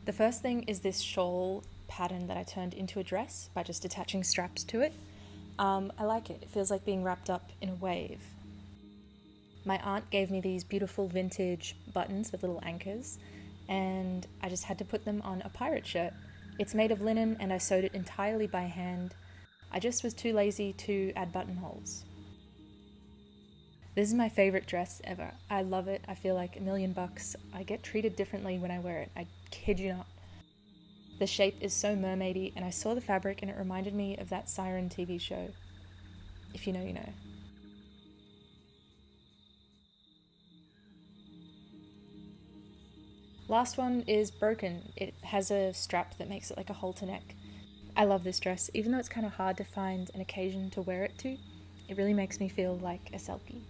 The first thing is this shawl pattern that I turned into a dress by just attaching straps to it. I like it. It feels like being wrapped up in a wave. My aunt gave me these beautiful vintage buttons with little anchors, and I just had to put them on a pirate shirt. It's made of linen and I sewed it entirely by hand. I just was too lazy to add buttonholes. This is my favorite dress ever. I love it. I feel like $1,000,000. I get treated differently when I wear it. I kid you not. The shape is so mermaidy, and I saw the fabric and it reminded me of that Siren TV show. If you know, you know. Last one is broken. It has a strap that makes it like a halter neck. I love this dress, even though it's kind of hard to find an occasion to wear it to. It really makes me feel like a selkie.